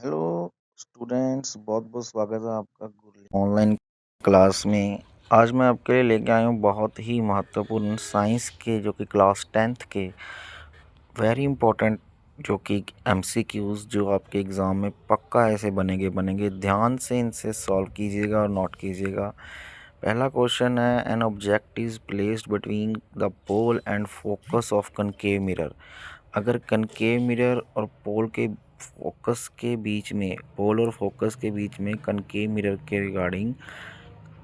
Hello students, बहुत बहुत स्वागत है आपका ऑनलाइन क्लास में। आज मैं आपके लिए लेके आया हूँ बहुत ही महत्वपूर्ण साइंस के जो कि क्लास 10th के वेरी इंपॉर्टेंट जो कि एमसीक्यूज जो आपके एग्ज़ाम में पक्का ऐसे बनेंगे। ध्यान से इनसे सॉल्व कीजिएगा और नोट कीजिएगा। पहला क्वेश्चन है, an object is placed between the pole and focus of concave mirror. अगर कनकेव मिरर और पोल और फोकस के बीच में कनकेव मिरर के रिगार्डिंग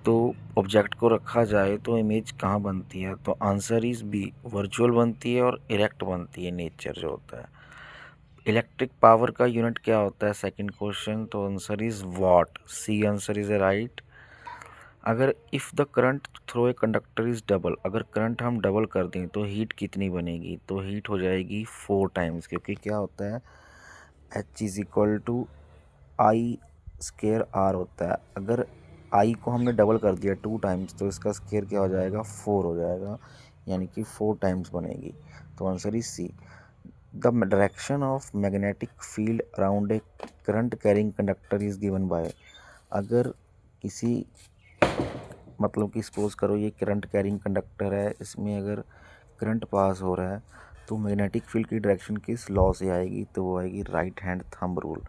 तो ऑब्जेक्ट को रखा जाए तो इमेज कहाँ बनती है? तो आंसर इज बी, वर्चुअल बनती है और इरेक्ट बनती है। नेचर जो होता है, इलेक्ट्रिक पावर का यूनिट क्या होता है? सेकंड क्वेश्चन, तो answer is watt. C answer is right. अगर if the current through a conductor is double, अगर करंट हम डबल कर दें तो हीट कितनी बनेगी? तो हीट हो जाएगी 4 टाइम्स, क्योंकि क्या होता है, H is equal to I square R होता है। अगर आई को हमने डबल कर दिया 2 टाइम्स तो इसका स्केयर क्या हो जाएगा? 4 हो जाएगा, यानी कि 4 टाइम्स बनेगी। तो answer is C. The direction of magnetic field around a current carrying conductor is given by. अगर किसी मतलब कि सपोज करो ये करंट कैरिंग कंडक्टर है, इसमें अगर करंट पास हो रहा है तो मैग्नेटिक फील्ड की डायरेक्शन किस लॉ से आएगी? तो वो आएगी right hand thumb rule.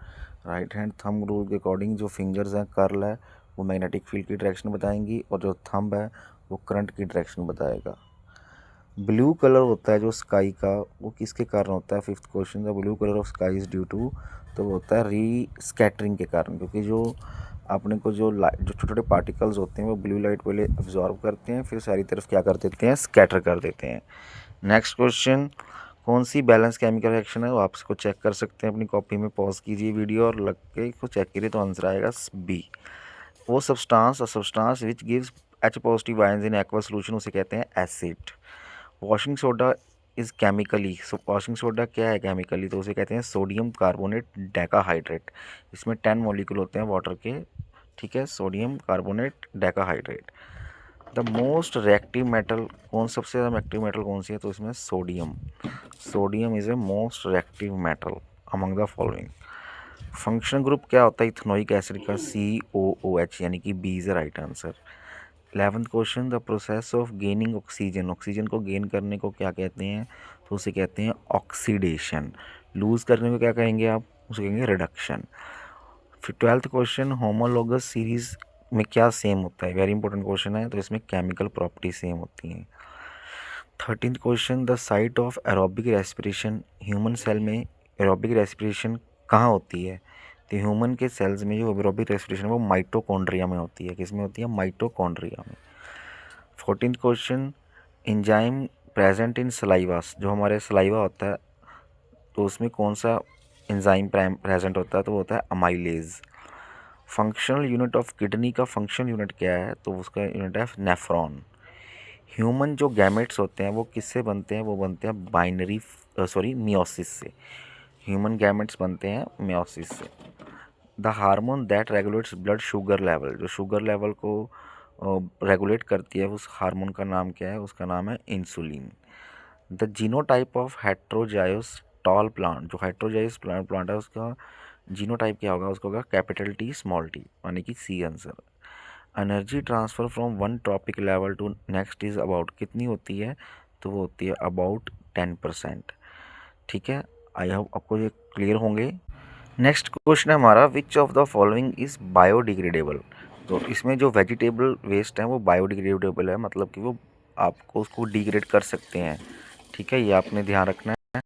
Right hand thumb rule के अकॉर्डिंग जो फिंगर्स हैं, कर्ल है, वो मैग्नेटिक फील्ड की डायरेक्शन बताएंगी और जो थंब है वो करंट की डायरेक्शन बताएगा। ब्लू कलर होता है जो स्काई का, वो किसके कारण होता है? Fifth question, the blue colour of sky is due to, तो वो होता है री स्कैटरिंग के कारण, क्योंकि जो अपने को जो छोटे छोटे पार्टिकल्स होते हैं वो ब्लू लाइट पहले एब्जॉर्ब करते हैं, फिर सारी तरफ क्या कर देते हैं? स्कैटर कर देते हैं। नेक्स्ट क्वेश्चन, कौन सी बैलेंस केमिकल रिएक्शन है? वो आप इसको चेक कर सकते हैं अपनी कॉपी में, पॉज कीजिए वीडियो और लग के इसको चेक कीजिए, तो आंसर आएगा बी। वो substance which gives H positive ions in aqua solution उसे कहते हैं acid. Washing soda is chemically, washing soda क्या है केमिकली? तो उसे कहते हैं सोडियम कार्बोनेट डेकाहाइड्रेट। इसमें 10 मॉलिक्यूल होते हैं वाटर के, ठीक है, sodium carbonate decahydrate. The most reactive metal सबसे ज़्यादा रिएक्टिव मेटल कौन सी है? तो इसमें sodium. Sodium is a most reactive metal among the following. Function group क्या होता है इथेनोइक एसिड का? COOH, यानी कि B is the right answer. 11th question, the process of gaining oxygen, oxygen को गेन करने को क्या कहते हैं? तो उसे कहते हैं ऑक्सीडेशन। लूज़ करने को क्या कहेंगे आप? उसे कहेंगे रिडक्शन। फिर 12th क्वेश्चन, होमोलोगस सीरीज में क्या सेम होता है? वेरी इंपॉर्टेंट क्वेश्चन है, तो इसमें केमिकल प्रॉपर्टी सेम होती हैं। 13th question, the site of aerobic respiration, human cell में एरोबिक रेस्पिरेशन कहाँ होती है? तो ह्यूमन के सेल्स में जो एरोबिक रेस्पिरेशन है वो माइटोकॉन्ड्रिया में होती है। किस में होती है? माइटोकॉन्ड्रिया में। 14th question, enzyme present in saliva, जो हमारे सलाइवा होता है तो उसमें कौन सा एंजाइम प्रेजेंट होता है? तो वो होता है amylase. Functional unit of kidney का फंक्शनल यूनिट क्या है? तो उसका यूनिट है नेफ्रॉन। ह्यूमन जो गैमेट्स होते हैं वो किससे बनते हैं? वो बनते हैं बाइनरी मियोसिस से। ह्यूमन गैमेट्स बनते हैं मियोसिस से। The hormone that regulates blood sugar level, जो शुगर लेवल को रेगुलेट करती है, उस हार्मोन का नाम क्या है? उसका नाम है insulin. The genotype of heterozygous tall plant, जो हेट्रोजाइस प्लांट है उसका जीनोटाइप क्या होगा? उसका होगा कैपिटल T स्मॉल t, यानी कि C answer. Energy transfer from one trophic level to next is about, कितनी होती है? तो वो होती है अबाउट 10%। ठीक है, आई होप आपको ये क्लियर होंगे। नेक्स्ट क्वेश्चन है हमारा, which of the following is biodegradable. तो इसमें जो वेजिटेबल वेस्ट है वो बायोडिग्रेडेबल है, मतलब कि वो आपको उसको डिग्रेड कर सकते हैं। ठीक है, ये आपने ध्यान रखना है।